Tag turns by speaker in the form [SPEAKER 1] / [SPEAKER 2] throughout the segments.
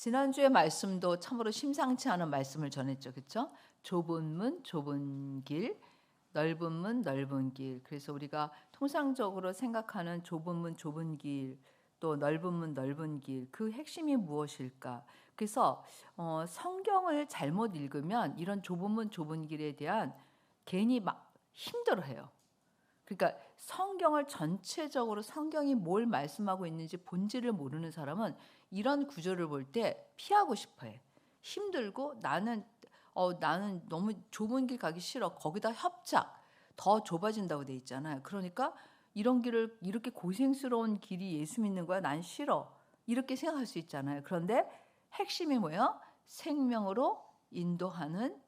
[SPEAKER 1] 지난주에 말씀도 참으로 심상치 않은 말씀을 전했죠. 그렇죠? 좁은 문, 좁은 길, 넓은 문, 넓은 길. 그래서 우리가 통상적으로 생각하는 좁은 문, 좁은 길, 또 넓은 문, 넓은 길, 그 핵심이 무엇일까? 그래서 성경을 잘못 읽으면 이런 좁은 문, 좁은 길에 대한 괜히 막 힘들어해요. 그러니까 성경을 전체적으로 성경이 뭘 말씀하고 있는지 본질을 모르는 사람은 이런 구절을 볼 때 피하고 싶어해. 힘들고 나는 너무 좁은 길 가기 싫어. 거기다 협착 더 좁아진다고 돼 있잖아요. 그러니까 이런 길을 이렇게 고생스러운 길이 예수 믿는 거야. 난 싫어. 이렇게 생각할 수 있잖아요. 그런데 핵심이 뭐예요? 생명으로 인도하는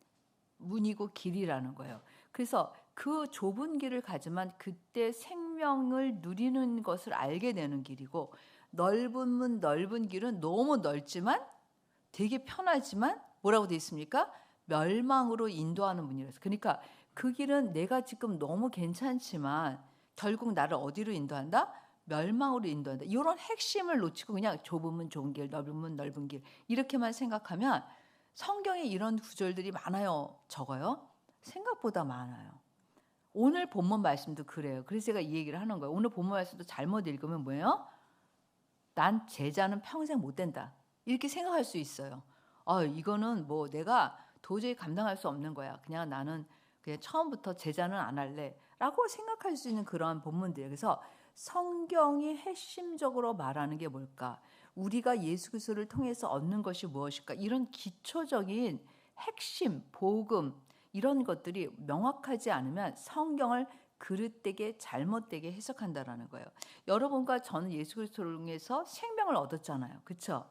[SPEAKER 1] 문이고 길이라는 거예요. 그래서 그 좁은 길을 가지만 그때 생명을 누리는 것을 알게 되는 길이고, 넓은 문, 넓은 길은 너무 넓지만 되게 편하지만 뭐라고 돼 있습니까? 멸망으로 인도하는 문이라서. 그러니까 그 길은 내가 지금 너무 괜찮지만 결국 나를 어디로 인도한다? 멸망으로 인도한다. 이런 핵심을 놓치고 그냥 좁은 문, 좁은 길, 넓은 문, 넓은 길 이렇게만 생각하면 성경에 이런 구절들이 많아요, 적어요? 생각보다 많아요. 오늘 본문 말씀도 그래요. 그래서 제가 이 얘기를 하는 거예요. 오늘 본문 말씀도 잘못 읽으면 뭐예요? 난 제자는 평생 못 된다. 이렇게 생각할 수 있어요. 이거는 뭐 내가 도저히 감당할 수 없는 거야. 그냥 나는 그냥 처음부터 제자는 안 할래. 라고 생각할 수 있는 그러한 본문들이에요. 그래서 성경이 핵심적으로 말하는 게 뭘까? 우리가 예수 그리스도를 통해서 얻는 것이 무엇일까? 이런 기초적인 핵심, 복음 이런 것들이 명확하지 않으면 성경을 그릇되게 잘못되게 해석한다라는 거예요. 여러분과 저는 예수 그리스도를 통해서 생명을 얻었잖아요. 그렇죠?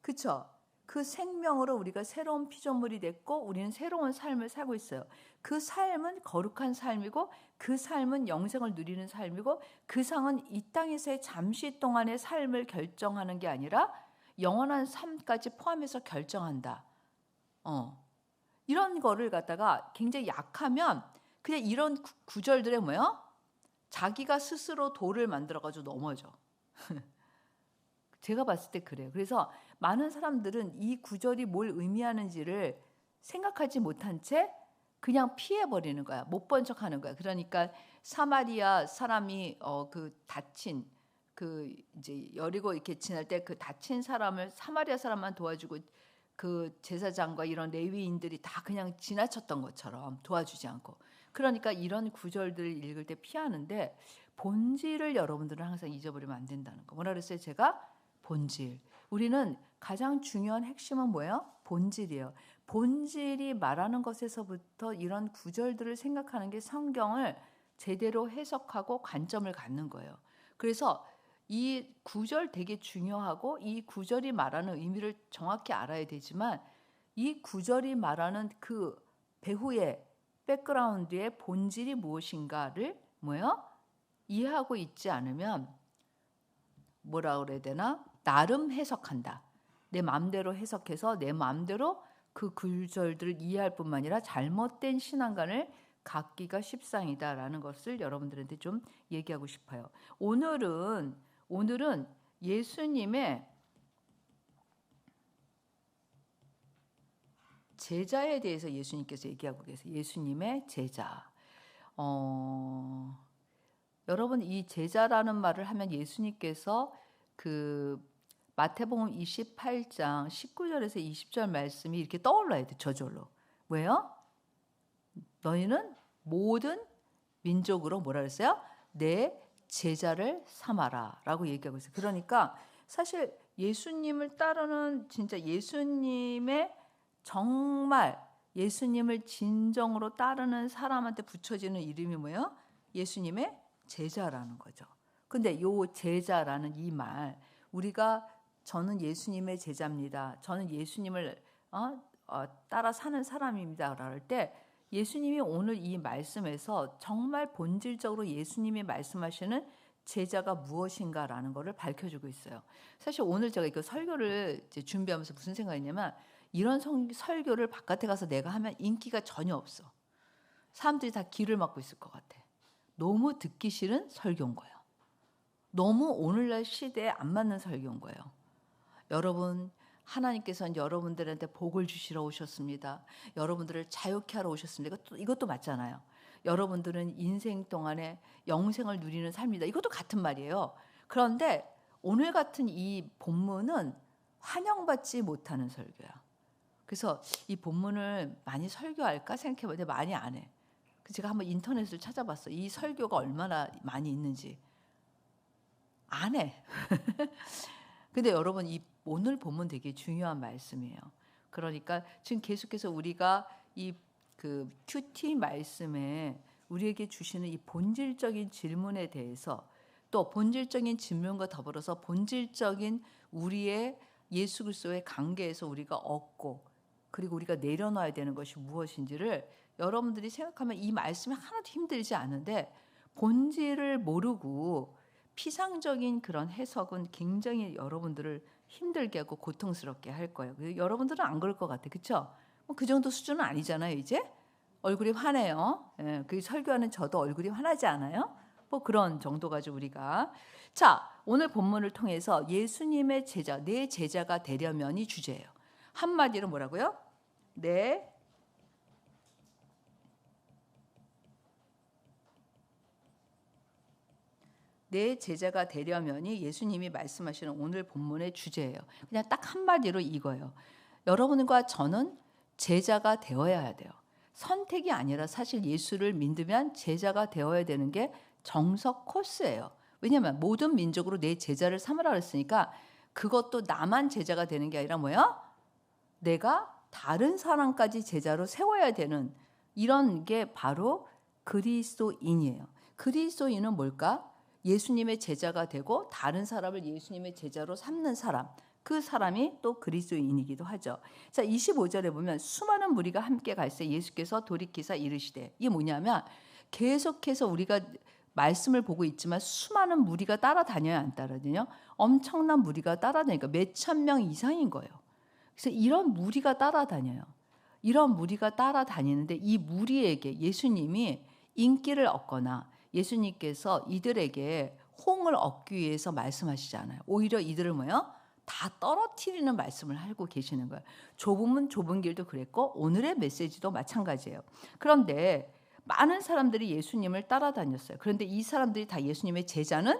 [SPEAKER 1] 그렇죠? 그 생명으로 우리가 새로운 피조물이 됐고 우리는 새로운 삶을 살고 있어요. 그 삶은 거룩한 삶이고 그 삶은 영생을 누리는 삶이고 그 상은 이 땅에서의 잠시 동안의 삶을 결정하는 게 아니라 영원한 삶까지 포함해서 결정한다. 이런 거를 갖다가 굉장히 약하면 그냥 이런 구절들에 뭐예요? 자기가 스스로 돌을 만들어가지고 넘어져. 제가 봤을 때 그래요. 그래서 많은 사람들은 이 구절이 뭘 의미하는지를 생각하지 못한 채 그냥 피해버리는 거야. 못 본 척하는 거야. 그러니까 사마리아 사람이 그 다친 그 이제 여리고 이렇게 지날 때 그 다친 사람을 사마리아 사람만 도와주고 그 제사장과 이런 레위인들이 다 그냥 지나쳤던 것처럼 도와주지 않고. 그러니까 이런 구절들을 읽을 때 피하는데 본질을 여러분들은 항상 잊어버리면 안 된다는 거. 뭐라 그랬어요? 제가 본질. 우리는 가장 중요한 핵심은 뭐예요? 본질이에요. 본질이 말하는 것에서부터 이런 구절들을 생각하는 게 성경을 제대로 해석하고 관점을 갖는 거예요. 그래서 이 구절 되게 중요하고 이 구절이 말하는 의미를 정확히 알아야 되지만 이 구절이 말하는 그 배후의 백그라운드의 본질이 무엇인가를 뭐예요? 이해하고 있지 않으면 뭐라 그래야 되나? 나름 해석한다. 내 마음대로 해석해서 내 마음대로 그 구절들을 이해할 뿐만 아니라 잘못된 신앙관을 갖기가 십상이다라는 것을 여러분들한테 좀 얘기하고 싶어요. 오늘은 예수님의 제자에 대해서 예수님께서 얘기하고 계세요. 예수님의 제자. 여러분 이 제자라는 말을 하면 예수님께서 그 마태복음 28장 19절에서 20절 말씀이 이렇게 떠올라야 돼. 저절로. 왜요? 너희는 모든 민족으로 뭐라 그랬어요? 내 제자를 삼아라 라고 얘기하고 있어요. 그러니까 사실 예수님을 따르는 진짜 예수님의 정말 예수님을 진정으로 따르는 사람한테 붙여지는 이름이 뭐예요? 예수님의 제자라는 거죠. 근데 요 제자라는 이 말 우리가 저는 예수님의 제자입니다. 저는 예수님을 따라 사는 사람입니다. 그럴 때 예수님이 오늘 이 말씀에서 정말 본질적으로 예수님이 말씀하시는 제자가 무엇인가라는 것을 밝혀주고 있어요. 사실 오늘 제가 이거 설교를 이제 준비하면서 무슨 생각이냐면 이런 설교를 바깥에 가서 내가 하면 인기가 전혀 없어. 사람들이 다 귀를 막고 있을 것 같아. 너무 듣기 싫은 설교인 거예요. 너무 오늘날 시대에 안 맞는 설교인 거예요. 여러분 하나님께서는 여러분들한테 복을 주시러 오셨습니다. 여러분들을 자유케 하러 오셨습니다. 이것도 맞잖아요. 여러분들은 인생 동안에 영생을 누리는 삶이다. 이것도 같은 말이에요. 그런데 오늘 같은 이 본문은 환영받지 못하는 설교야. 그래서 이 본문을 많이 설교할까 생각해봤는데 많이 안 해. 제가 한번 인터넷을 찾아봤어. 이 설교가 얼마나 많이 있는지. 안 해. 근데 여러분 이 오늘 본문 되게 중요한 말씀이에요. 그러니까 지금 계속해서 우리가 이 그 큐티 말씀에 우리에게 주시는 이 본질적인 질문에 대해서 또 본질적인 질문과 더불어서 본질적인 우리의 예수 그리스도의 관계에서 우리가 얻고 그리고 우리가 내려놔야 되는 것이 무엇인지를 여러분들이 생각하면 이 말씀이 하나도 힘들지 않은데 본질을 모르고 피상적인 그런 해석은 굉장히 여러분들을 힘들게 하고 고통스럽게 할 거예요. 여러분들은 안 그럴 것 같아. 그렇죠? 그 정도 수준은 아니잖아요. 이제 얼굴이 화내요. 예, 그 설교하는 저도 얼굴이 화나지 않아요? 뭐 그런 정도 가지고 우리가 자 오늘 본문을 통해서 예수님의 제자, 내 제자가 되려면이 주제예요. 한마디로 뭐라고요? 내 제자가 되려면이 예수님이 말씀하시는 오늘 본문의 주제예요. 그냥 딱 한마디로 이거예요. 여러분과 저는 제자가 되어야 돼요. 선택이 아니라 사실 예수를 믿으면 제자가 되어야 되는 게 정석 코스예요. 왜냐하면 모든 민족으로 내 제자를 삼으라 그랬으니까 그것도 나만 제자가 되는 게 아니라 뭐야? 내가 다른 사람까지 제자로 세워야 되는 이런 게 바로 그리스도인이에요. 그리스도인은 뭘까? 예수님의 제자가 되고 다른 사람을 예수님의 제자로 삼는 사람. 그 사람이 또 그리스도인이기도 하죠. 자, 25절에 보면 수많은 무리가 함께 갈새 예수께서 돌이키사 이르시되 이게 뭐냐면 계속해서 우리가 말씀을 보고 있지만 수많은 무리가 따라다녀야 안 따라다녀요? 엄청난 무리가 따라다니까 몇천 명 이상인 거예요. 그래서 이런 무리가 따라다녀요. 이런 무리가 따라다니는데 이 무리에게 예수님이 인기를 얻거나 예수님께서 이들에게 호응을 얻기 위해서 말씀하시지 않아요. 오히려 이들을 뭐요? 다 떨어뜨리는 말씀을 하고 계시는 거예요. 좁으면 좁은 길도 그랬고 오늘의 메시지도 마찬가지예요. 그런데 많은 사람들이 예수님을 따라다녔어요. 그런데 이 사람들이 다 예수님의 제자는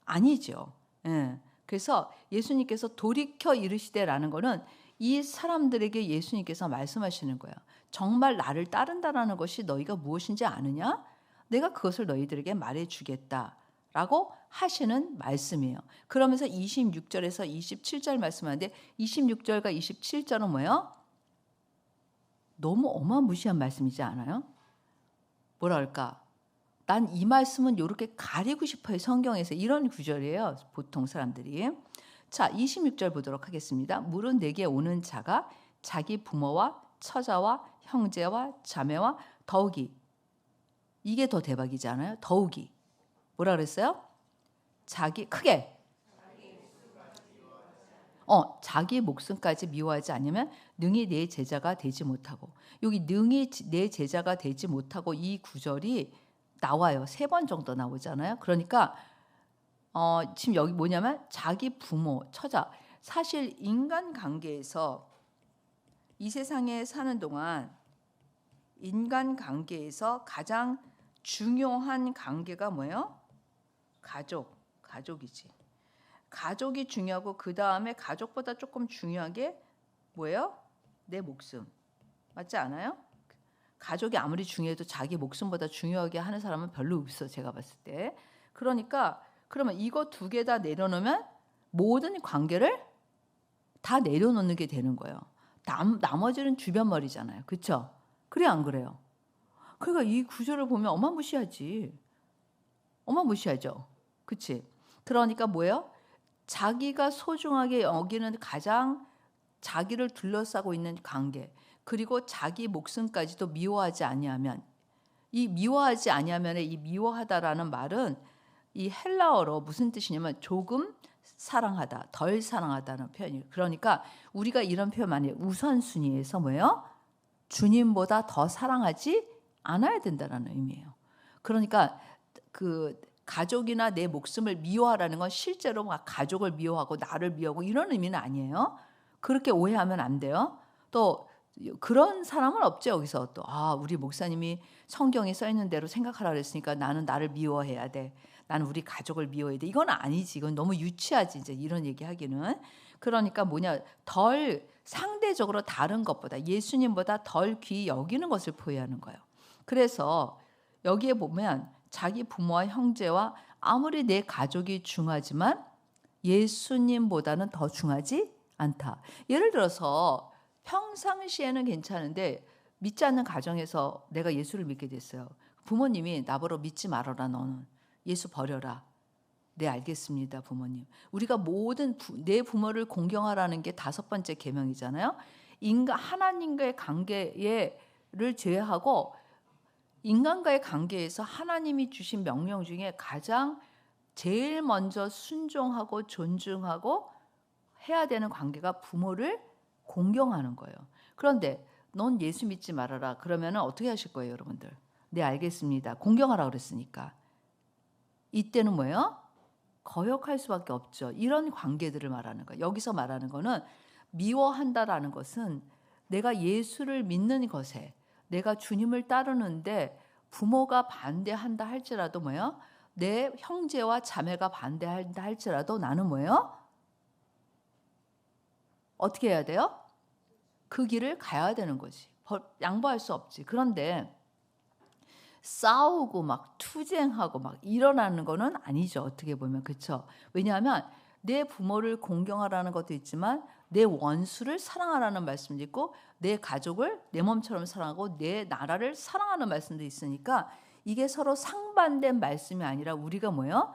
[SPEAKER 1] 아니죠. 예. 그래서 예수님께서 돌이켜 이르시되라는 거는 이 사람들에게 예수님께서 말씀하시는 거예요. 정말 나를 따른다라는 것이 너희가 무엇인지 아느냐? 내가 그것을 너희들에게 말해주겠다라고 하시는 말씀이에요. 그러면서 26절에서 27절 말씀하는데 26절과 27절은 뭐예요? 너무 어마무시한 말씀이지 않아요? 뭐라 할까? 난 이 말씀은 이렇게 가리고 싶어요. 성경에서 이런 구절이에요. 보통 사람들이. 자, 26절 보도록 하겠습니다. 물은 내게 오는 자가 자기 부모와 처자와 형제와 자매와 더욱이 이게 더 대박이지 않아요? 더욱이 뭐라 그랬어요? 자기 크게 자기 목숨까지 미워하지 않으면 능히 내 제자가 되지 못하고 여기 능히 내 제자가 되지 못하고 이 구절이 나와요. 3번 정도 나오잖아요. 그러니까 지금 여기 뭐냐면 자기 부모, 처자 사실 인간관계에서 이 세상에 사는 동안 인간관계에서 가장 중요한 관계가 뭐예요? 가족이지. 가족이 중요하고 그 다음에 가족보다 조금 중요한 게 뭐예요? 내 목숨. 맞지 않아요? 가족이 아무리 중요해도 자기 목숨보다 중요하게 하는 사람은 별로 없어. 제가 봤을 때. 그러니까 그러면 이거 2개 다 내려놓으면 모든 관계를 다 내려놓는 게 되는 거예요. 나머지는 주변머리잖아요. 그렇죠? 그래 안 그래요? 그러니까 이 구절을 보면 어마무시하지. 어마무시하죠. 그렇지? 그러니까 뭐예요? 자기가 소중하게 여기는 가장 자기를 둘러싸고 있는 관계 그리고 자기 목숨까지도 미워하지 아니하면 이 미워하지 아니하면의 이 미워하다라는 말은 이 헬라어로 무슨 뜻이냐면 조금 사랑하다, 덜 사랑하다는 표현이에요. 그러니까 우리가 이런 표현 많이 해요. 우선순위에서 뭐예요? 주님보다 더 사랑하지 않아야 된다는 의미예요. 그러니까 그 가족이나 내 목숨을 미워하라는 건 실제로 막 가족을 미워하고 나를 미워하고 이런 의미는 아니에요. 그렇게 오해하면 안 돼요. 또 그런 사람은 없죠. 여기서 또 우리 목사님이 성경에 써 있는 대로 생각하라 그랬으니까 나는 나를 미워해야 돼. 나는 우리 가족을 미워해야 돼. 이건 아니지. 이건 너무 유치하지. 이제 이런 얘기하기는. 그러니까 뭐냐, 덜 상대적으로 다른 것보다 예수님보다 덜 귀히 여기는 것을 포위하는 거예요. 그래서 여기에 보면 자기 부모와 형제와 아무리 내 가족이 중하지만 예수님보다는 더 중하지 않다. 예를 들어서 평상시에는 괜찮은데 믿지 않는 가정에서 내가 예수를 믿게 됐어요. 부모님이 나보러 믿지 말아라, 너는. 예수 버려라. 네, 알겠습니다, 부모님. 우리가 모든 내 부모를 공경하라는 게 5번째 계명이잖아요. 하나님과의 관계를 제외하고 인간과의 관계에서 하나님이 주신 명령 중에 가장 제일 먼저 순종하고 존중하고 해야 되는 관계가 부모를 공경하는 거예요. 그런데 넌 예수 믿지 말아라. 그러면 어떻게 하실 거예요, 여러분들? 네, 알겠습니다. 공경하라 그랬으니까. 이때는 뭐예요? 거역할 수밖에 없죠. 이런 관계들을 말하는 거예요. 여기서 말하는 거는 미워한다라는 것은 내가 예수를 믿는 것에, 내가 주님을 따르는데 부모가 반대한다 할지라도 뭐예요? 내 형제와 자매가 반대한다 할지라도 나는 뭐예요? 어떻게 해야 돼요? 그 길을 가야 되는 거지. 양보할 수 없지. 그런데 싸우고 막 투쟁하고 막 일어나는 거는 아니죠. 어떻게 보면. 그렇죠? 왜냐하면 내 부모를 공경하라는 것도 있지만 내 원수를 사랑하라는 말씀도 있고 내 가족을 내 몸처럼 사랑하고 내 나라를 사랑하는 말씀도 있으니까 이게 서로 상반된 말씀이 아니라 우리가 뭐예요?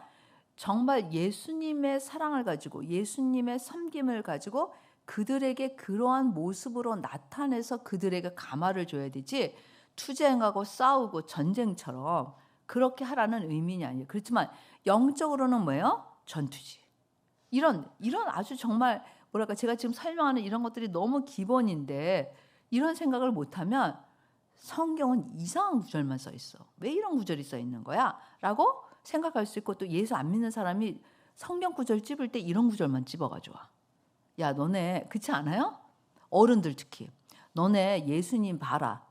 [SPEAKER 1] 정말 예수님의 사랑을 가지고 예수님의 섬김을 가지고 그들에게 그러한 모습으로 나타내서 그들에게 감화를 줘야 되지, 투쟁하고 싸우고 전쟁처럼 그렇게 하라는 의미는 아니에요. 그렇지만 영적으로는 뭐예요? 전투지. 이런 아주 정말 뭐랄까, 제가 지금 설명하는 이런 것들이 너무 기본인데 이런 생각을 못하면 성경은 이상한 구절만 써 있어. 왜 이런 구절이 써 있는 거야? 라고 생각할 수 있고, 또 예수 안 믿는 사람이 성경 구절 찝을 때 이런 구절만 집어가지고 와. 야, 너네 그렇지 않아요? 어른들 특히. 너네 예수님 봐라.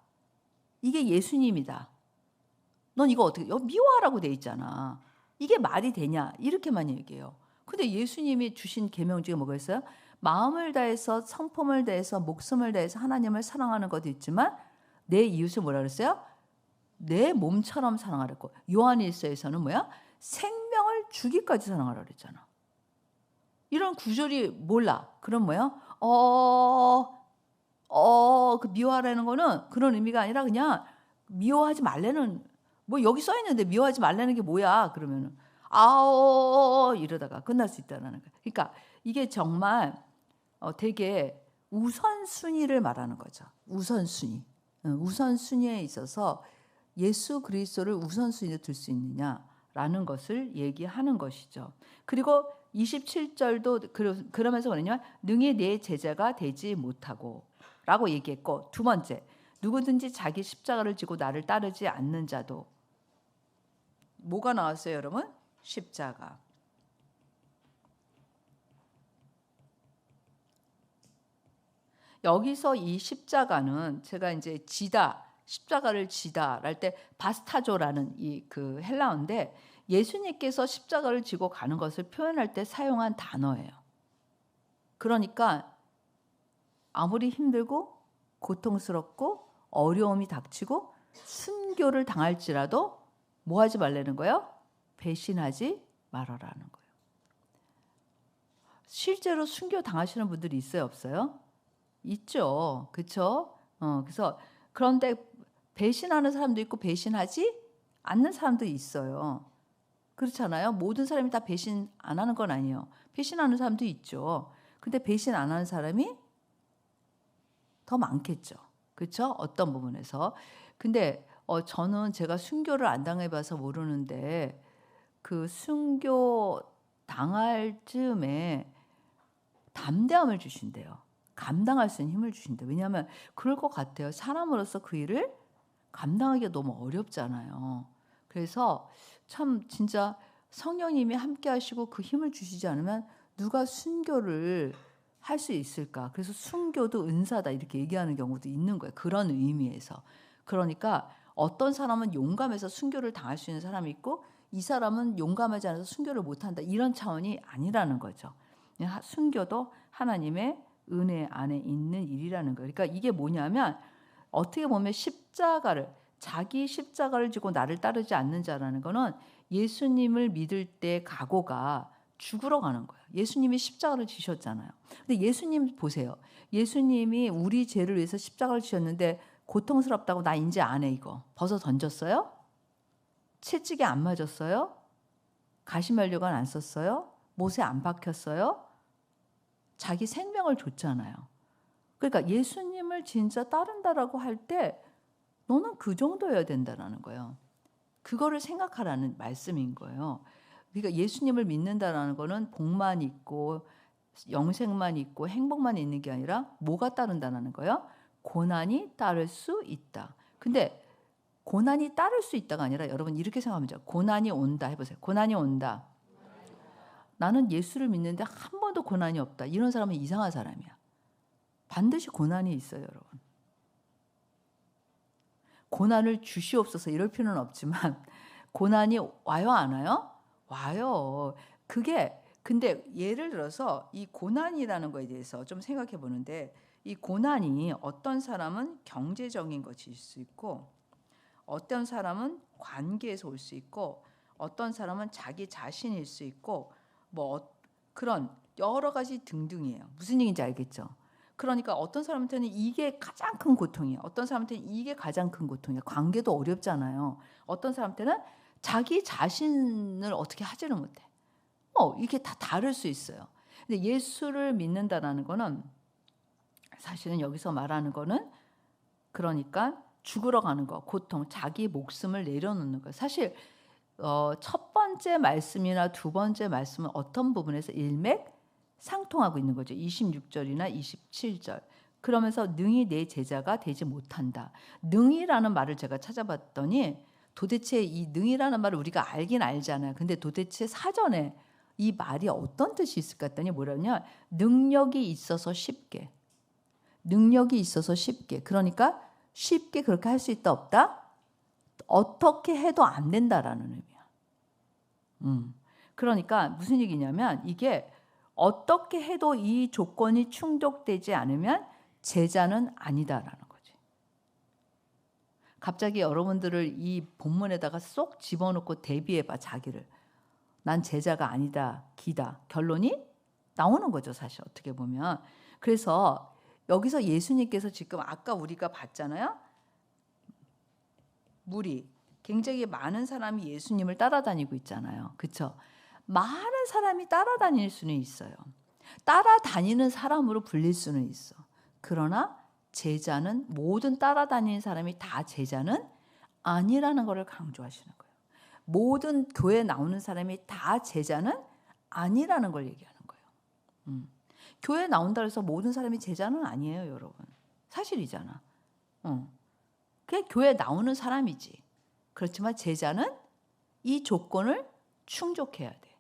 [SPEAKER 1] 이게 예수님이다. 넌 이거 어떻게, 미워하라고 돼 있잖아. 이게 말이 되냐? 이렇게만 얘기해요. 근데 예수님이 주신 계명 중에 뭐가 있어요? 마음을 다해서, 성품을 다해서, 목숨을 다해서 하나님을 사랑하는 것도 있지만 내 이웃을 뭐라 그랬어요? 내 몸처럼 사랑하라고. 요한일서에서는 뭐야? 생명을 주기까지 사랑하라 그랬잖아. 이런 구절이 몰라. 그럼 뭐야? 그 미워하라는 거는 그런 의미가 아니라 그냥 미워하지 말라는, 뭐 여기 써 있는데 미워하지 말라는 게 뭐야? 그러면은 이러다가 끝날 수 있다는 거야. 그러니까 이게 정말 되게 우선순위를 말하는 거죠. 우선순위. 우선순위에 있어서 예수 그리스도를 우선순위에 둘 수 있느냐라는 것을 얘기하는 것이죠. 그리고 27절도 그러면서 뭐냐면 능히 내 제자가 되지 못하고 라고 얘기했고, 두 번째, 누구든지 자기 십자가를 지고 나를 따르지 않는 자도. 뭐가 나왔어요, 여러분? 십자가. 여기서 이 십자가는 제가 이제 지다, 십자가를 지다 할 때 바스타조라는 이 그 헬라어인데 예수님께서 십자가를 지고 가는 것을 표현할 때 사용한 단어예요. 그러니까 아무리 힘들고 고통스럽고 어려움이 닥치고 순교를 당할지라도 뭐 하지 말라는 거예요? 배신하지 말아라는 거예요. 실제로 순교 당하시는 분들이 있어요, 없어요? 있죠. 그렇죠? 그래서 그런데 배신하는 사람도 있고 배신하지 않는 사람도 있어요. 그렇잖아요. 모든 사람이 다 배신 안 하는 건 아니에요. 배신하는 사람도 있죠. 근데 배신 안 하는 사람이 더 많겠죠. 그렇죠? 어떤 부분에서. 근데 저는 제가 순교를 안 당해봐서 모르는데 그 순교 당할 즈음에 담대함을 주신대요. 감당할 수 있는 힘을 주신대요. 왜냐하면 그럴 것 같아요. 사람으로서 그 일을 감당하기가 너무 어렵잖아요. 그래서 참 진짜 성령님이 함께 하시고 그 힘을 주시지 않으면 누가 순교를 할 수 있을까? 그래서 순교도 은사다 이렇게 얘기하는 경우도 있는 거예요. 그런 의미에서. 그러니까 어떤 사람은 용감해서 순교를 당할 수 있는 사람이 있고 이 사람은 용감하지 않아서 순교를 못한다. 이런 차원이 아니라는 거죠. 순교도 하나님의 은혜 안에 있는 일이라는 거예요. 그러니까 이게 뭐냐면 어떻게 보면 자기 십자가를 지고 나를 따르지 않는 자라는 거는 예수님을 믿을 때 각오가 죽으러 가는 거예요. 예수님이 십자가를 지셨잖아요. 근데 예수님 보세요. 예수님이 우리 죄를 위해서 십자가를 지셨는데 고통스럽다고 나 이제 안 해 이거. 벗어 던졌어요? 채찍에 안 맞았어요? 가시면류관 안 썼어요? 못에 안 박혔어요? 자기 생명을 줬잖아요. 그러니까 예수님을 진짜 따른다라고 할 때 너는 그 정도여야 된다라는 거예요. 그거를 생각하라는 말씀인 거예요. 그러니까 예수님을 믿는다라는 거는 복만 있고 영생만 있고 행복만 있는 게 아니라 뭐가 따른다는 거예요? 고난이 따를 수 있다. 근데 고난이 따를 수 있다가 아니라 여러분 이렇게 생각하면 돼요. 고난이 온다 해보세요. 고난이 온다. 나는 예수를 믿는데 한 번도 고난이 없다. 이런 사람은 이상한 사람이야. 반드시 고난이 있어요, 여러분. 고난을 주시옵소서 이럴 필요는 없지만 고난이 와요, 안 와요? 와요. 근데 예를 들어서 이 고난이라는 거에 대해서 좀 생각해 보는데 이 고난이 어떤 사람은 경제적인 것일 수 있고 어떤 사람은 관계에서 올 수 있고 어떤 사람은 자기 자신일 수 있고 그런 여러 가지 등등이에요. 무슨 얘기인지 알겠죠? 그러니까 어떤 사람한테는 이게 가장 큰 고통이에요. 어떤 사람한테는 이게 가장 큰 고통이에요. 관계도 어렵잖아요. 어떤 사람한테는 자기 자신을 어떻게 하지를 못해. 이게 다 다를 수 있어요. 근데 예수를 믿는다라는 거는 사실은 여기서 말하는 거는 그러니까 죽으러 가는 거, 고통, 자기 목숨을 내려놓는 거예요. 사실 첫 번째 말씀이나 두 번째 말씀은 어떤 부분에서 일맥상통하고 있는 거죠. 26절이나 27절. 그러면서 능히 내 제자가 되지 못한다. 능이라는 말을 제가 찾아봤더니 도대체 이 능이라는 말을 우리가 알긴 알잖아요. 근데 도대체 사전에 이 말이 어떤 뜻이 있을까 했더니 뭐냐면 능력이 있어서 쉽게. 능력이 있어서 쉽게. 그러니까 쉽게 그렇게 할 수 있다 없다? 어떻게 해도 안 된다라는 의미야. 그러니까 무슨 얘기냐면 이게 어떻게 해도 이 조건이 충족되지 않으면 제자는 아니다라는 거지. 갑자기 여러분들을 이 본문에다가 쏙 집어넣고 대비해봐 자기를. 난 제자가 아니다, 기다. 결론이 나오는 거죠 사실 어떻게 보면. 그래서 여기서 예수님께서 지금 아까 우리가 봤잖아요. 무리 굉장히 많은 사람이 예수님을 따라다니고 있잖아요. 그렇죠? 많은 사람이 따라다닐 수는 있어요. 따라다니는 사람으로 불릴 수는 있어. 그러나 제자는 모든 따라다니는 사람이 다 제자는 아니라는 것을 강조하시는 거예요. 모든 교회에 나오는 사람이 다 제자는 아니라는 걸 얘기하는 거예요. 교회에 나온다 해서 모든 사람이 제자는 아니에요, 여러분. 사실이잖아. 그냥 교회에 나오는 사람이지. 그렇지만 제자는 이 조건을 충족해야 돼.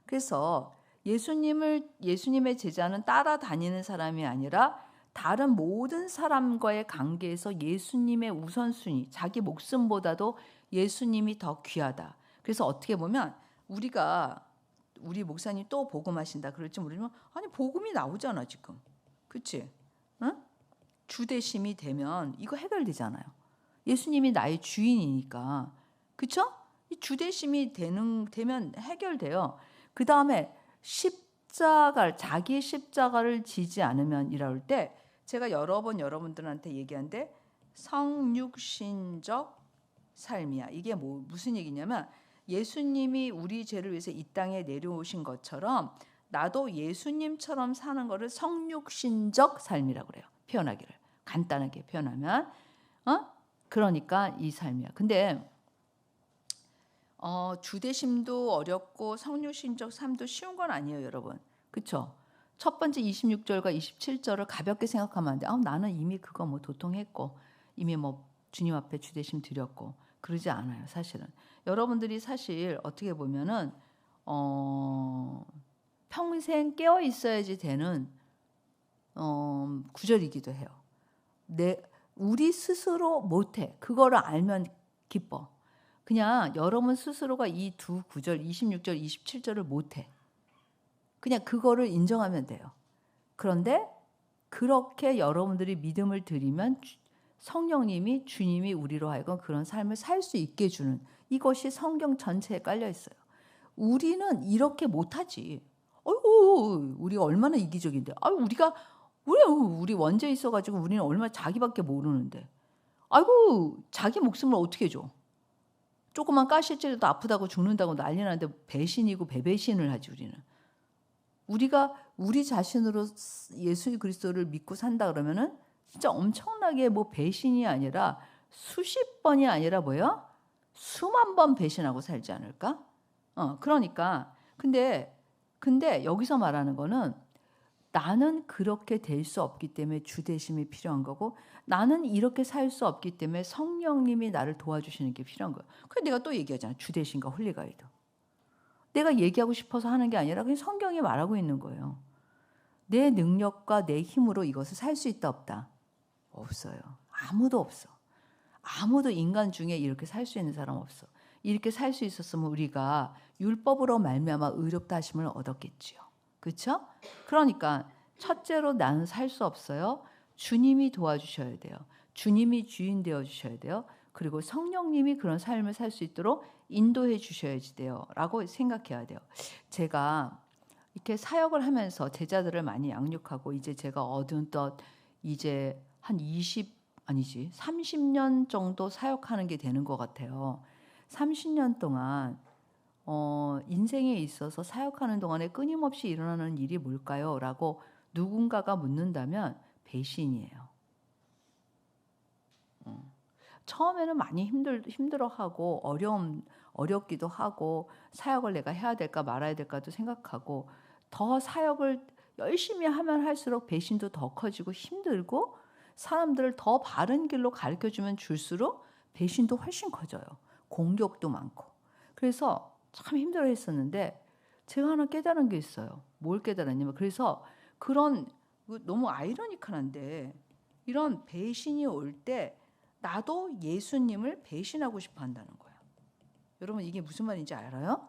[SPEAKER 1] 그래서 예수님의 제자는 따라다니는 사람이 아니라 다른 모든 사람과의 관계에서 예수님의 우선순위, 자기 목숨보다도 예수님이 더 귀하다. 그래서 어떻게 보면 우리 목사님 또 복음하신다 그럴지 모르지만 아니 복음이 나오잖아 지금. 그치? 응? 주대심이 되면 이거 해결되잖아요. 예수님이 나의 주인이니까. 그쵸? 이 주대심이 되면 해결돼요. 그 다음에 자기의 십자가를 지지 않으면 이럴 때 제가 여러 번 여러분들한테 얘기한데 성육신적 삶이야. 이게 무슨 얘기냐면 예수님이 우리 죄를 위해서 이 땅에 내려오신 것처럼 나도 예수님처럼 사는 거를 성육신적 삶이라고 그래요. 표현하기를. 간단하게 표현하면 그러니까 이 삶이야. 근데 주대심도 어렵고 성육신적 삶도 쉬운 건 아니에요, 여러분. 그렇죠? 첫 번째 26절과 27절을 가볍게 생각하면 안 돼. 나는 이미 그거 도통했고 이미 주님 앞에 주대심 드렸고 그러지 않아요, 사실은. 여러분들이 사실 어떻게 보면은 평생 깨어 있어야지 되는 구절이기도 해요. 우리 스스로 못해. 그거를 알면 기뻐. 그냥 여러분 스스로가 이 두 구절 26절 27절을 못해. 그냥 그거를 인정하면 돼요. 그런데 그렇게 여러분들이 믿음을 드리면 성령님이 주님이 우리로 하여금 그런 삶을 살 수 있게 해주는, 이것이 성경 전체에 깔려 있어요. 우리는 이렇게 못하지. 어이구, 우리가 얼마나 이기적인데. 우리 원죄 있어가지고 우리는 얼마나 자기밖에 모르는데. 아이고, 자기 목숨을 어떻게 줘? 조그만 가시질도 아프다고 죽는다고 난리 나는데 배신이고 배배신을 하지 우리는. 우리가 우리 자신으로 예수 그리스도를 믿고 산다 그러면은 진짜 엄청나게 뭐 배신이 아니라 수십 번이 아니라 뭐야? 수만 번 배신하고 살지 않을까? 그러니까 근데 여기서 말하는 거는 나는 그렇게 될 수 없기 때문에 주 대심이 필요한 거고, 나는 이렇게 살 수 없기 때문에 성령님이 나를 도와주시는 게 필요한 거예요. 그래서 내가 또 얘기하잖아. 주 대심과 홀리가이드. 내가 얘기하고 싶어서 하는 게 아니라 그냥 성경이 말하고 있는 거예요. 내 능력과 내 힘으로 이것을 살 수 있다 없다? 없어요. 아무도 없어. 아무도 인간 중에 이렇게 살 수 있는 사람 없어. 이렇게 살 수 있었으면 우리가 율법으로 말미암아 의롭다 하심을 얻었겠지요. 그렇죠? 그러니까 첫째로 나는 살 수 없어요. 주님이 도와주셔야 돼요. 주님이 주인 되어 주셔야 돼요. 그리고 성령님이 그런 삶을 살 수 있도록 인도해 주셔야지 돼요. 라고 생각해야 돼요. 제가 이렇게 사역을 하면서 제자들을 많이 양육하고 이제 제가 어느덧 이제 한 30년 정도 사역하는 게 되는 것 같아요. 30년 동안 인생에 있어서 사역하는 동안에 끊임없이 일어나는 일이 뭘까요? 라고 누군가가 묻는다면 배신이에요. 처음에는 많이 힘들어하고 어렵기도 하고 사역을 내가 해야 될까 말아야 될까도 생각하고, 더 사역을 열심히 하면 할수록 배신도 더 커지고 힘들고, 사람들을 더 바른 길로 가르쳐주면 줄수록 배신도 훨씬 커져요. 공격도 많고. 그래서 참 힘들어했었는데 제가 하나 깨달은 게 있어요. 뭘 깨달았냐면, 그래서 너무 아이러니컬한데 이런 배신이 올 때 나도 예수님을 배신하고 싶어 한다는 거야. 여러분 이게 무슨 말인지 알아요?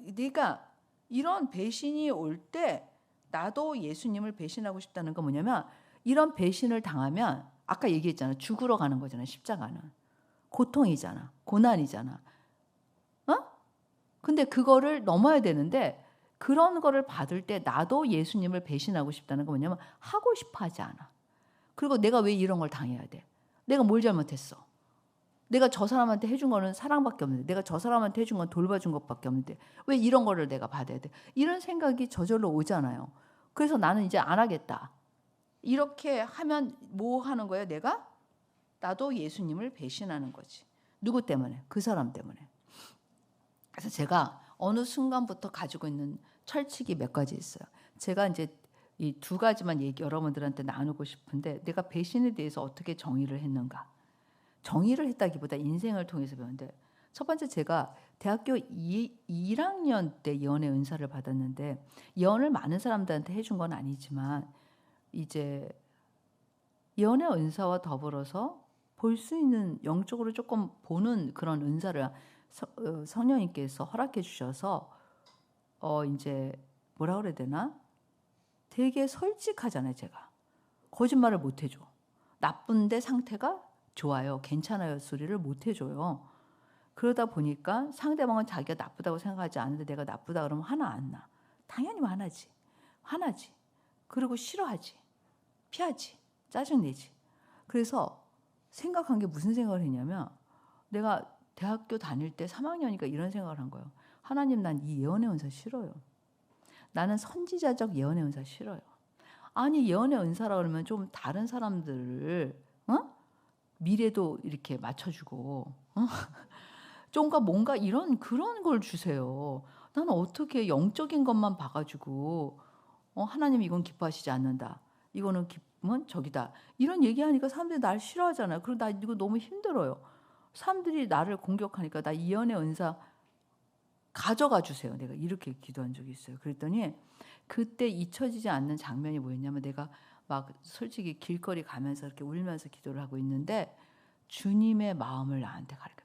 [SPEAKER 1] 그러니까 이런 배신이 올 때 나도 예수님을 배신하고 싶다는 건 뭐냐면, 이런 배신을 당하면 아까 얘기했잖아. 죽으러 가는 거잖아. 십자가는. 고통이잖아. 고난이잖아. 근데 그거를 넘어야 되는데, 그런 거를 받을 때 나도 예수님을 배신하고 싶다는 건 뭐냐면 하고 싶어 하지 않아. 그리고 내가 왜 이런 걸 당해야 돼? 내가 뭘 잘못했어? 내가 저 사람한테 해준 거는 사랑밖에 없는데, 내가 저 사람한테 해준 건 돌봐준 것밖에 없는데 왜 이런 거를 내가 받아야 돼? 이런 생각이 저절로 오잖아요. 그래서 나는 이제 안 하겠다. 이렇게 하면 뭐 하는 거예요? 나도 예수님을 배신하는 거지. 누구 때문에? 그 사람 때문에. 그래서 제가 어느 순간부터 가지고 있는 철칙이 몇 가지 있어요. 제가 이제 이 두 가지만 여러분들한테 나누고 싶은데, 내가 배신에 대해서 어떻게 정의를 했는가. 정의를 했다기보다 인생을 통해서 배웠는데, 첫 번째, 제가 대학교 1학년 때 예언의 은사를 받았는데, 예언을 많은 사람들한테 해준 건 아니지만 이제 예언의 은사와 더불어서 볼 수 있는, 영적으로 조금 보는 그런 은사를 성령님께서 허락해 주셔서 이제 뭐라 그래야 되나? 되게 솔직하잖아요. 제가 거짓말을 못 해줘. 나쁜데 상태가 좋아요, 괜찮아요 소리를 못 해줘요. 그러다 보니까 상대방은 자기가 나쁘다고 생각하지 않는데 내가 나쁘다 그러면 화나 안 나? 당연히 화나지. 그리고 싫어하지, 피하지, 짜증내지. 그래서 생각한 게 무슨 생각을 했냐면, 내가 대학교 다닐 때 3학년이니까 이런 생각을 한 거예요. 하나님, 난 이 예언의 은사 싫어요. 나는 선지자적 예언의 은사 싫어요. 아니, 예언의 은사라 그러면 좀 다른 사람들을 미래도 이렇게 맞춰주고 좀가 뭔가 그런 걸 주세요. 나는 어떻게 영적인 것만 봐가지고 하나님 이건 기뻐하시지 않는다, 이거는 기쁨은 저기다, 이런 얘기하니까 사람들이 날 싫어하잖아요. 그리고 나 이거 너무 힘들어요. 사람들이 나를 공격하니까 나 예언의 은사 가져가 주세요. 내가 이렇게 기도한 적이 있어요. 그랬더니 그때 잊혀지지 않는 장면이 뭐였냐면 내가 막 솔직히 길거리 가면서 이렇게 울면서 기도를 하고 있는데 주님의 마음을 나한테 가르쳐.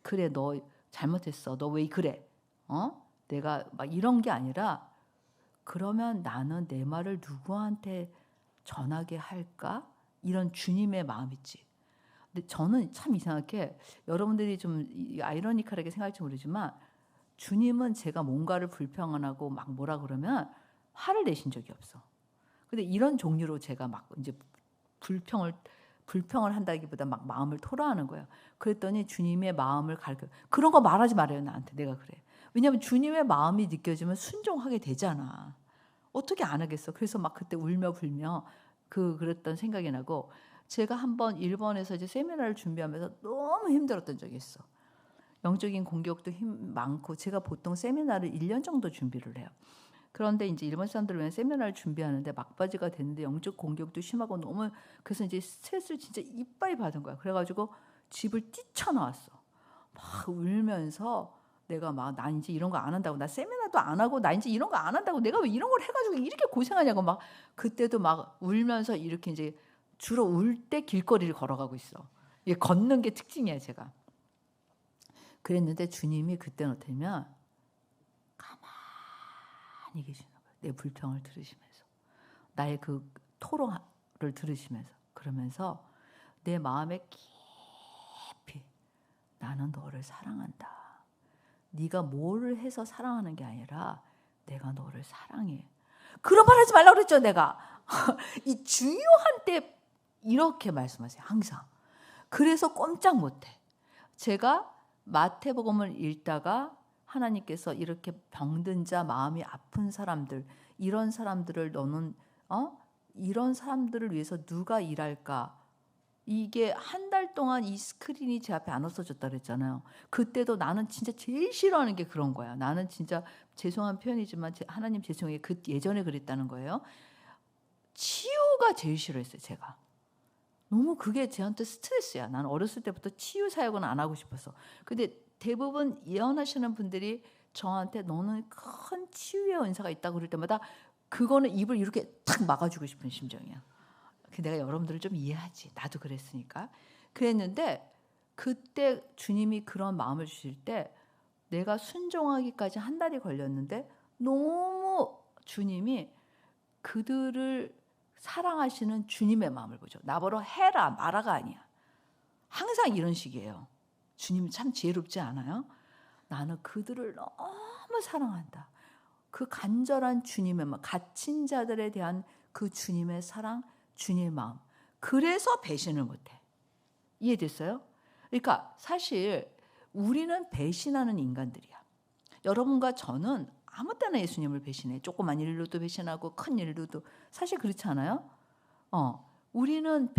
[SPEAKER 1] 그래 너 잘못했어. 너 왜 그래? 내가 막 이런 게 아니라 그러면 나는 내 말을 누구한테 전하게 할까? 이런 주님의 마음 있지. 근데 저는 참 이상하게 여러분들이 좀 아이러니컬하게 생각할지 모르지만 주님은 제가 뭔가를 불평하고 막 뭐라 그러면 화를 내신 적이 없어. 근데 이런 종류로 제가 막 이제 불평을 한다기보다 막 마음을 토로하는 거예요. 그랬더니 주님의 마음을 가르쳐. 그런 거 말하지 말아요 나한테. 내가 그래. 왜냐하면 주님의 마음이 느껴지면 순종하게 되잖아. 어떻게 안 하겠어. 그래서 막 그때 울며 불며 그랬던 생각이 나고 제가 한번 일본에서 이제 세미나를 준비하면서 너무 힘들었던 적이 있어. 영적인 공격도 많고 제가 보통 세미나를 1년 정도 준비를 해요. 그런데 이제 일본 사람들 왜 세미나를 준비하는데 막바지가 됐는데 영적 공격도 심하고 너무 그래서 이제 스트레스를 진짜 이빠이 받은 거야. 그래가지고 집을 뛰쳐나왔어. 막 울면서 내가 막 나 이제 이런 거 안 한다고 나 세미나도 안 하고 나 이제 이런 거 안 한다고 내가 왜 이런 걸 해가지고 이렇게 고생하냐고 막 그때도 막 울면서 이렇게 이제 주로 울 때 길거리를 걸어가고 있어. 이게 걷는 게 특징이야 제가. 그랬는데 주님이 그때는 어떠냐면 가만히 계시는 거예요. 내 불평을 들으시면서 나의 그 토로를 들으시면서 그러면서 내 마음에 깊이 나는 너를 사랑한다. 네가 뭐를 해서 사랑하는 게 아니라 내가 너를 사랑해. 그런 말 하지 말라고 그랬죠 내가. 이 중요한 때 이렇게 말씀하세요 항상. 그래서 꼼짝 못해. 제가 마태복음을 읽다가 하나님께서 이렇게 병든 자 마음이 아픈 사람들 이런 사람들을 너는 이런 사람들을 위해서 누가 일할까? 이게 한 달 동안 이 스크린이 제 앞에 안 없어졌다 그랬잖아요. 그때도 나는 진짜 제일 싫어하는 게 그런 거야. 나는 진짜 죄송한 표현이지만 하나님 죄송해요. 예전에 그랬다는 거예요. 치유가 제일 싫어했어요. 제가. 너무 그게 저한테 스트레스야. 나는 어렸을 때부터 치유 사역은 안 하고 싶었어. 근데 대부분 예언하시는 분들이 저한테 너는 큰 치유의 은사가 있다고 그럴 때마다 그거는 입을 이렇게 탁 막아주고 싶은 심정이야. 내가 여러분들을 좀 이해하지. 나도 그랬으니까. 그랬는데 그때 주님이 그런 마음을 주실 때 내가 순종하기까지 한 달이 걸렸는데 너무 주님이 그들을 사랑하시는 주님의 마음을 보죠. 나보러 해라 마라가 아니야. 항상 이런 식이에요. 주님 참 지혜롭지 않아요? 나는 그들을 너무 사랑한다. 그 간절한 주님의 마음, 갇힌 자들에 대한 그 주님의 사랑, 주님의 마음. 그래서 배신을 못해. 이해됐어요? 그러니까 사실 우리는 배신하는 인간들이야. 여러분과 저는 아무 때나 예수님을 배신해. 조그만 일로도 배신하고 큰 일로도. 사실 그렇지 않아요? 우리는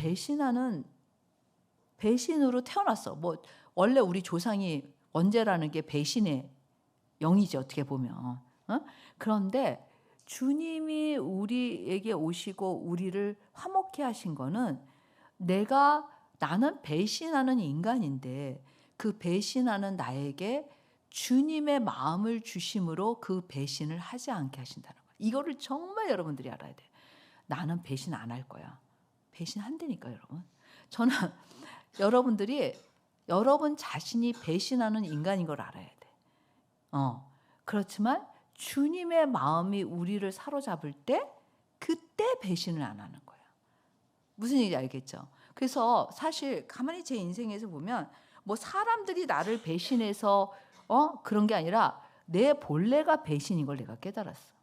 [SPEAKER 1] 배신으로 태어났어. 뭐 원래 우리 조상이 원죄라는 게 배신의 영이지 어떻게 보면. 그런데 주님이 우리에게 오시고 우리를 화목케 하신 거는 나는 배신하는 인간인데 그 배신하는 나에게 주님의 마음을 주심으로 그 배신을 하지 않게 하신다는 거예요. 이거를 정말 여러분들이 알아야 돼요. 나는 배신 안 할 거야. 배신한다니까 여러분. 저는 여러분들이 여러분 자신이 배신하는 인간인 걸 알아야 돼. 그렇지만 주님의 마음이 우리를 사로잡을 때 그때 배신을 안 하는 거야. 무슨 얘기인지 알겠죠? 그래서 사실 가만히 제 인생에서 보면 뭐 사람들이 나를 배신해서 그런 게 아니라 내 본래가 배신인 걸 내가 깨달았어.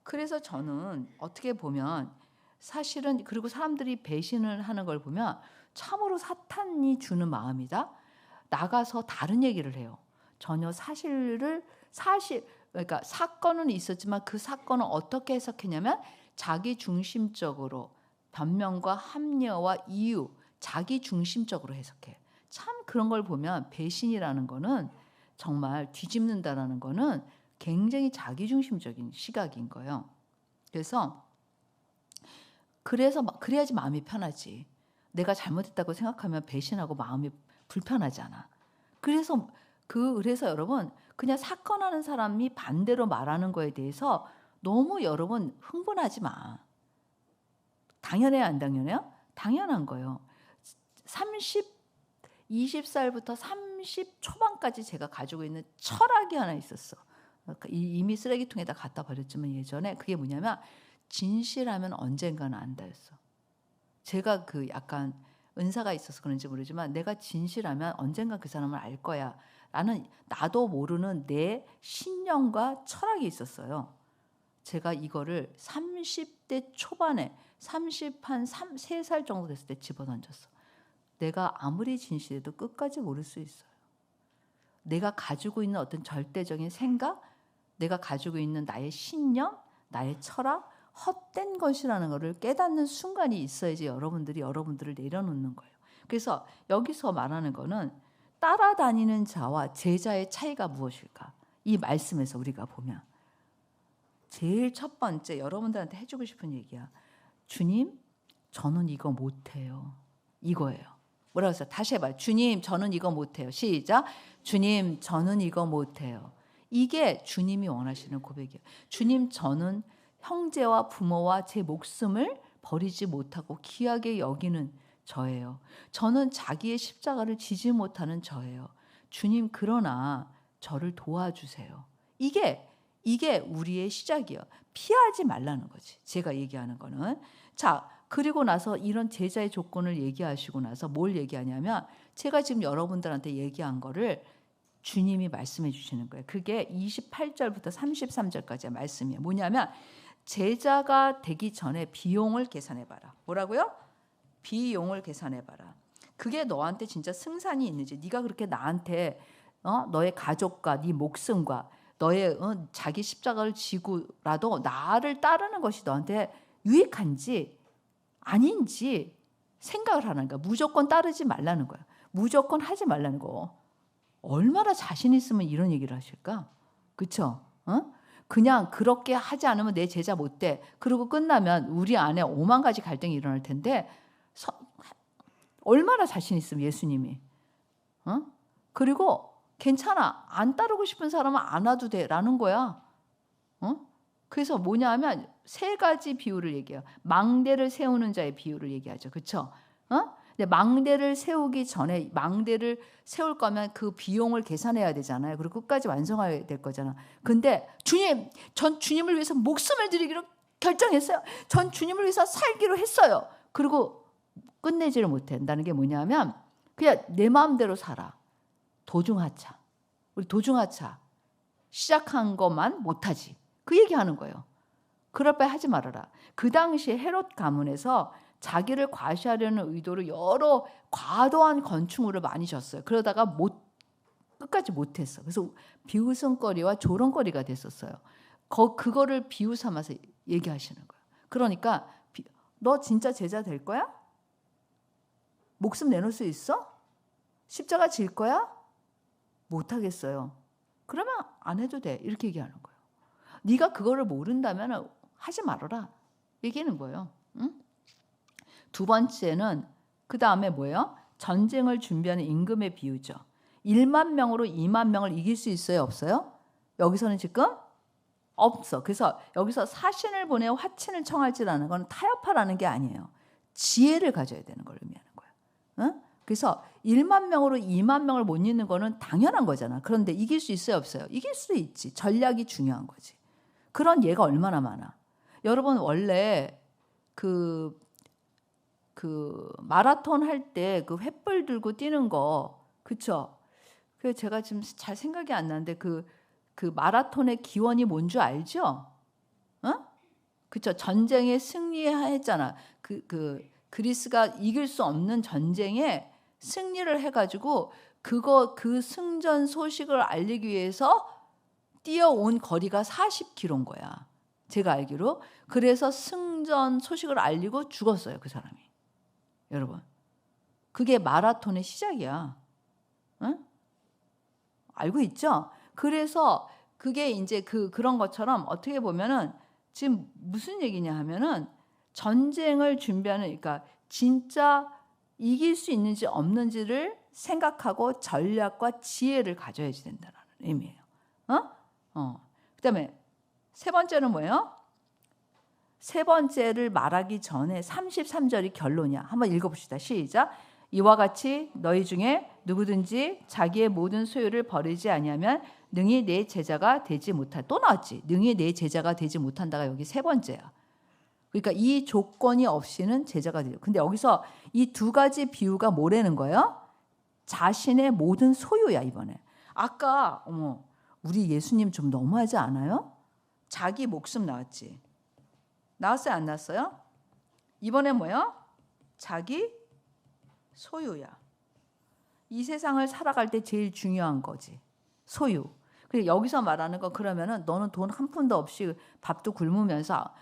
[SPEAKER 1] 그래서 저는 어떻게 보면 사실은 그리고 사람들이 배신을 하는 걸 보면 참으로 사탄이 주는 마음이다. 나가서 다른 얘기를 해요. 전혀 그러니까 사건은 있었지만 그 사건은 어떻게 해석했냐면 자기 중심적으로 변명과 합리화와 이유 자기 중심적으로 해석해. 참 그런 걸 보면 배신이라는 거는 정말 뒤집는다라는 거는 굉장히 자기 중심적인 시각인 거예요. 그래야지 마음이 편하지. 내가 잘못했다고 생각하면 배신하고 마음이 불편하잖아. 그래서 그래서 여러분 그냥 사건하는 사람이 반대로 말하는 거에 대해서 너무 여러분 흥분하지 마. 당연해요, 안 당연해요? 당연한 거예요. 20살부터 30 초반까지 제가 가지고 있는 철학이 하나 있었어. 이미 쓰레기통에다 갖다 버렸지만 예전에 그게 뭐냐면 진실하면 언젠가는 안다였어. 제가 그 약간 은사가 있어서 그런지 모르지만 내가 진실하면 언젠가 그 사람을 알 거야 라는 나도 모르는 내 신념과 철학이 있었어요. 제가 이거를 30대 초반에 3살 정도 됐을 때 집어던졌어. 내가 아무리 진실해도 끝까지 모를 수 있어요. 내가 가지고 있는 어떤 절대적인 생각, 내가 가지고 있는 나의 신념, 나의 철학, 헛된 것이라는 것을 깨닫는 순간이 있어야지 여러분들을 내려놓는 거예요. 그래서 여기서 말하는 거는 따라다니는 자와 제자의 차이가 무엇일까? 이 말씀에서 우리가 보면 제일 첫 번째 여러분들한테 해주고 싶은 얘기야. 주님, 저는 이거 못해요. 이거예요. 뭐라고 했어요? 다시 해봐요. 주님, 저는 이거 못해요. 시작. 주님, 저는 이거 못해요. 이게 주님이 원하시는 고백이에요. 주님, 저는 형제와 부모와 제 목숨을 버리지 못하고 귀하게 여기는 저예요. 저는 자기의 십자가를 지지 못하는 저예요. 주님, 그러나 저를 도와주세요. 이게 우리의 시작이에요. 피하지 말라는 거지. 제가 얘기하는 거는. 자, 그리고 나서 이런 제자의 조건을 얘기하시고 나서 뭘 얘기하냐면 제가 지금 여러분들한테 얘기한 거를 주님이 말씀해 주시는 거예요. 그게 28절부터 33절까지의 말씀이에요. 뭐냐면 제자가 되기 전에 비용을 계산해 봐라. 뭐라고요? 비용을 계산해 봐라. 그게 너한테 진짜 승산이 있는지, 네가 그렇게 나한테 너의 가족과 네 목숨과 너의 자기 십자가를 지고라도 나를 따르는 것이 너한테 유익한지 아닌지 생각을 하는 거야. 무조건 따르지 말라는 거야. 무조건 하지 말라는 거. 얼마나 자신 있으면 이런 얘기를 하실까? 그렇죠? 그냥 그렇게 하지 않으면 내 제자 못 돼. 그리고 끝나면 우리 안에 5만 가지 갈등이 일어날 텐데 얼마나 자신 있으면 예수님이. 그리고 괜찮아. 안 따르고 싶은 사람은 안 와도 돼라는 거야. 그래서 뭐냐 하면 세 가지 비유를 얘기해요. 망대를 세우는 자의 비유를 얘기하죠. 그렇죠? 근데 망대를 세우기 전에 망대를 세울 거면 그 비용을 계산해야 되잖아요. 그리고 끝까지 완성해야 될 거잖아. 근데 주님, 전 주님을 위해서 목숨을 드리기로 결정했어요. 전 주님을 위해서 살기로 했어요. 그리고 끝내지를 못한다는 게 뭐냐면 그냥 내 마음대로 살아. 도중하차. 우리 도중하차. 시작한 것만 못하지. 그 얘기하는 거예요. 그럴 바에 하지 말아라. 그 당시에 헤롯 가문에서 자기를 과시하려는 의도로 여러 과도한 건축물을 많이 졌어요. 그러다가 끝까지 못했어. 그래서 비웃음거리와 조롱거리가 됐었어요. 그거를 비유 삼아서 얘기하시는 거예요. 그러니까 너 진짜 제자 될 거야? 목숨 내놓을 수 있어? 십자가 질 거야? 못하겠어요. 그러면 안 해도 돼. 이렇게 얘기하는 거예요. 네가 그거를 모른다면 하지 말아라. 얘기하는 거예요. 응? 두 번째는 그 다음에 뭐예요? 전쟁을 준비하는 임금의 비유죠. 1만 명으로 2만 명을 이길 수 있어요? 없어요? 여기서는 지금 없어. 그래서 여기서 사신을 보내어 화친을 청할지라는 건 타협하라는 게 아니에요. 지혜를 가져야 되는 걸 의미하는 거예요. 응? 그래서 1만 명으로 2만 명을 못 이기는 거는 당연한 거잖아. 그런데 이길 수 있어요? 없어요? 이길 수 있지. 전략이 중요한 거지. 그런 예가 얼마나 많아. 여러분 원래 그 마라톤 할 때 그 횃불 들고 뛰는 거, 그쵸? 그 제가 지금 잘 생각이 안 나는데 그 마라톤의 기원이 뭔 줄 알죠? 그쵸? 전쟁에 승리했잖아. 그리스가 이길 수 없는 전쟁에 승리를 해가지고 그 승전 소식을 알리기 위해서 뛰어온 거리가 40km인 거야. 제가 알기로. 그래서 승전 소식을 알리고 죽었어요. 그 사람이. 여러분. 그게 마라톤의 시작이야. 응? 알고 있죠? 그래서 그게 이제 그런 것처럼 어떻게 보면은 지금 무슨 얘기냐 하면은 전쟁을 준비하는, 그러니까 진짜 이길 수 있는지 없는지를 생각하고 전략과 지혜를 가져야지 된다는 의미예요. 그다음에 세 번째는 뭐예요? 세 번째를 말하기 전에 33절이 결론이야. 한번 읽어봅시다. 시작. 이와 같이 너희 중에 누구든지 자기의 모든 소유를 버리지 아니하면 능히 내 제자가 되지 못한다. 또 나왔지. 능히 내 제자가 되지 못한다가 여기 세 번째야. 그러니까 이 조건이 없이는 제자가 되죠. 근데 여기서 이 두 가지 비유가 뭐라는 거예요? 자신의 모든 소유야 이번에. 아까 우리 예수님 좀 너무하지 않아요? 자기 목숨 나왔지. 나왔어요? 안 나왔어요? 이번에 뭐야? 자기 소유야. 이 세상을 살아갈 때 제일 중요한 거지. 소유. 그리고 여기서 말하는 건 그러면은 너는 돈 한 푼도 없이 밥도 굶으면서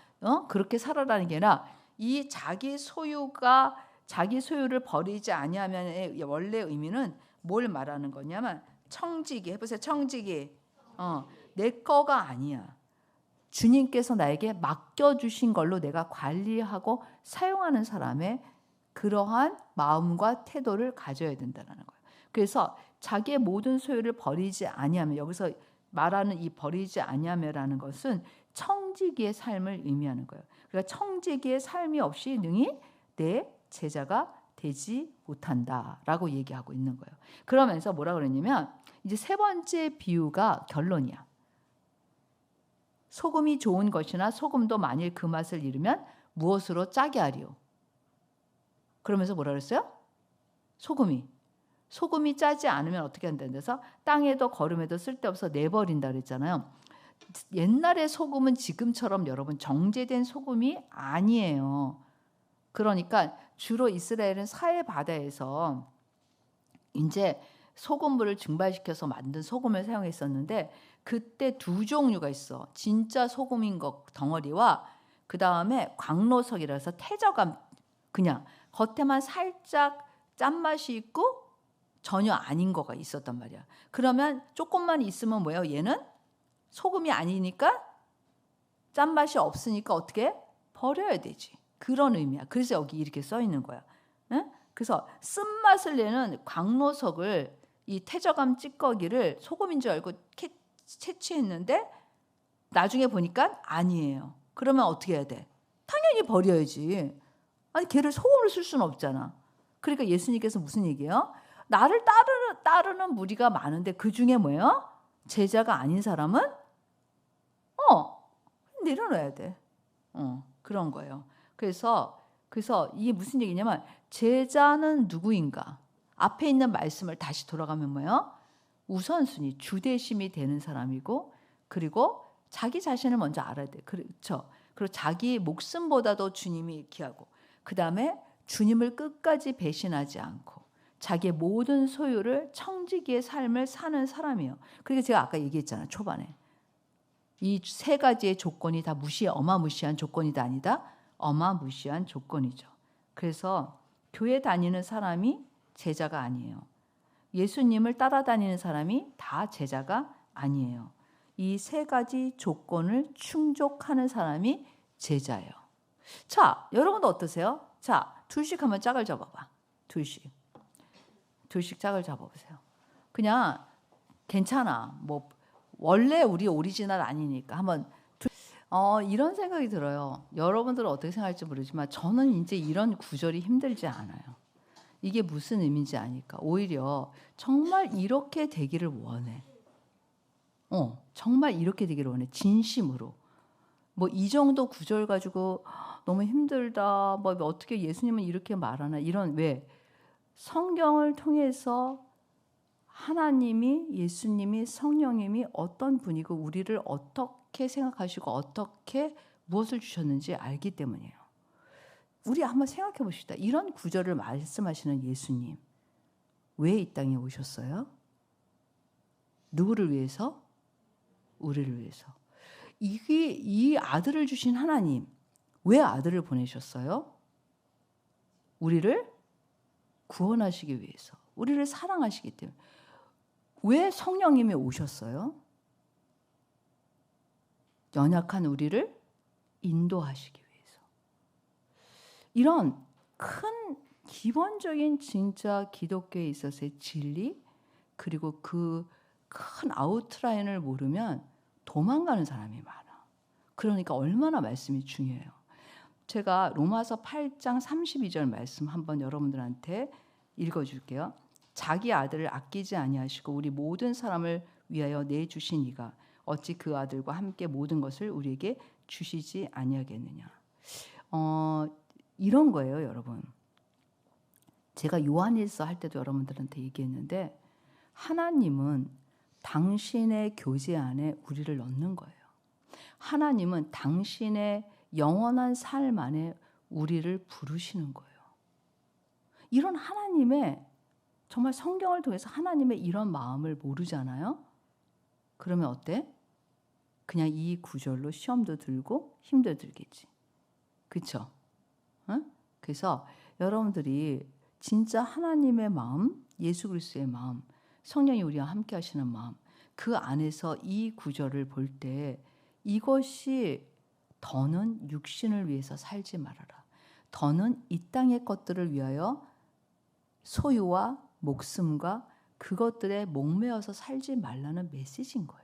[SPEAKER 1] 그렇게 살아라는 게 아니라 이 자기 소유가 자기 소유를 버리지 아니하면의 원래 의미는 뭘 말하는 거냐면 청지기. 해보세요. 청지기. 내 거가 아니야. 주님께서 나에게 맡겨주신 걸로 내가 관리하고 사용하는 사람의 그러한 마음과 태도를 가져야 된다는 거예요. 그래서 자기의 모든 소유를 버리지 아니하면, 여기서 말하는 이 버리지 아니하며라는 것은 청지기의 삶을 의미하는 거예요. 그러니까 청지기의 삶이 없이 능히 내 제자가 되지 못한다라고 얘기하고 있는 거예요. 그러면서 뭐라 그러냐면 이제 세 번째 비유가 결론이야. 소금이 좋은 것이나 소금도 만일 그 맛을 잃으면 무엇으로 짜게 하리요? 그러면서 뭐라 그랬어요? 소금이 짜지 않으면 어떻게 한다는 데서 땅에도 거름에도 쓸데없어 내버린다 그랬잖아요. 옛날의 소금은 지금처럼 여러분 정제된 소금이 아니에요. 그러니까 주로 이스라엘은 사해 바다에서 이제 소금물을 증발시켜서 만든 소금을 사용했었는데 그때 두 종류가 있어. 진짜 소금인 것 덩어리와 그 다음에 광로석이라 해서 태저감, 그냥 겉에만 살짝 짠맛이 있고 전혀 아닌 거가 있었단 말이야. 그러면 조금만 있으면 뭐예요? 얘는 소금이 아니니까 짠맛이 없으니까 어떻게 버려야 되지. 그런 의미야. 그래서 여기 이렇게 써 있는 거야. 응? 그래서 쓴맛을 내는 광로석을 이 태저감 찌꺼기를 소금인 줄 알고 채취했는데 나중에 보니까 아니에요. 그러면 어떻게 해야 돼? 당연히 버려야지. 아니 걔를 소금을 쓸 수는 없잖아. 그러니까 예수님께서 무슨 얘기예요? 나를 따르는 무리가 많은데 그 중에 뭐예요? 제자가 아닌 사람은 내려놔야 돼. 그런 거예요. 그래서 이게 무슨 얘기냐면 제자는 누구인가? 앞에 있는 말씀을 다시 돌아가면 뭐예요? 우선순위, 주대심이 되는 사람이고 그리고 자기 자신을 먼저 알아야 돼. 그렇죠. 그리고 자기 목숨보다도 주님이 귀하고 그 다음에 주님을 끝까지 배신하지 않고 자기의 모든 소유를 청지기의 삶을 사는 사람이에요. 그러니까 제가 아까 얘기했잖아요. 초반에. 이 세 가지의 조건이 다 어마무시한 조건이다 아니다? 어마무시한 조건이죠. 그래서 교회 다니는 사람이 제자가 아니에요. 예수님을 따라다니는 사람이 다 제자가 아니에요. 이 세 가지 조건을 충족하는 사람이 제자예요. 자, 여러분도 어떠세요? 자, 둘씩 한번 짝을 잡아봐. 둘씩 짝을 잡아보세요. 그냥 괜찮아. 뭐 원래 우리 오리지널 아니니까 한번 이런 생각이 들어요. 여러분들은 어떻게 생각할지 모르지만 저는 이제 이런 구절이 힘들지 않아요. 이게 무슨 의미인지 아니까 오히려 정말 이렇게 되기를 원해. 정말 이렇게 되기를 원해. 진심으로. 뭐 이 정도 구절 가지고 너무 힘들다. 뭐 어떻게 예수님은 이렇게 말하나. 이런 왜 성경을 통해서 하나님이 예수님이 성령님이 어떤 분이고 우리를 어떻게 생각하시고 어떻게 무엇을 주셨는지 알기 때문이에요. 우리 한번 생각해 봅시다. 이런 구절을 말씀하시는 예수님 왜 이 땅에 오셨어요? 누구를 위해서? 우리를 위해서. 이 아들을 주신 하나님 왜 아들을 보내셨어요? 우리를 구원하시기 위해서. 우리를 사랑하시기 때문에. 왜 성령님이 오셨어요? 연약한 우리를 인도하시기 위해서. 이런 큰 기본적인 진짜 기독교에 있어서의 진리 그리고 그 큰 아웃라인을 모르면 도망가는 사람이 많아. 그러니까 얼마나 말씀이 중요해요. 제가 로마서 8장 32절 말씀 한번 여러분들한테 읽어줄게요. 자기 아들을 아끼지 아니하시고 우리 모든 사람을 위하여 내주신 이가 어찌 그 아들과 함께 모든 것을 우리에게 주시지 아니하겠느냐. 이런 거예요, 여러분. 제가 요한일서 할 때도 여러분들한테 얘기했는데 하나님은 당신의 교제 안에 우리를 넣는 거예요. 하나님은 당신의 영원한 삶 안에 우리를 부르시는 거예요. 이런 하나님의 정말 성경을 통해서 하나님의 이런 마음을 모르잖아요. 그러면 어때? 그냥 이 구절로 시험도 들고 힘도 들겠지. 그렇죠? 그래서 여러분들이 진짜 하나님의 마음, 예수 그리스도의 마음, 성령이 우리와 함께 하시는 마음, 그 안에서 이 구절을 볼 때 이것이 더는 육신을 위해서 살지 말아라. 더는 이 땅의 것들을 위하여 소유와 목숨과 그것들에 목매어서 살지 말라는 메시지인 거예요.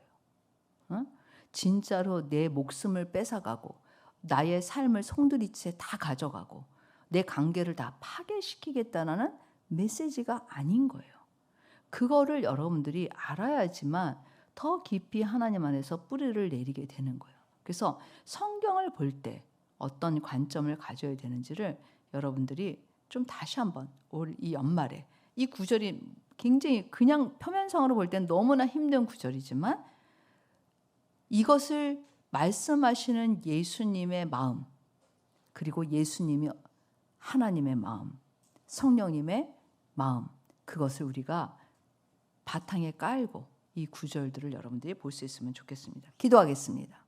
[SPEAKER 1] 진짜로 내 목숨을 뺏어가고 나의 삶을 송두리째 다 가져가고 내 관계를 다 파괴시키겠다는 메시지가 아닌 거예요. 그거를 여러분들이 알아야지만 더 깊이 하나님 안에서 뿌리를 내리게 되는 거예요. 그래서 성경을 볼 때 어떤 관점을 가져야 되는지를 여러분들이 좀 다시 한번 올 이 연말에 이 구절이 굉장히 그냥 표면상으로 볼 때는 너무나 힘든 구절이지만 이것을 말씀하시는 예수님의 마음 그리고 예수님이 하나님의 마음, 성령님의 마음 그것을 우리가 바탕에 깔고 이 구절들을 여러분들이 볼 수 있으면 좋겠습니다. 기도하겠습니다.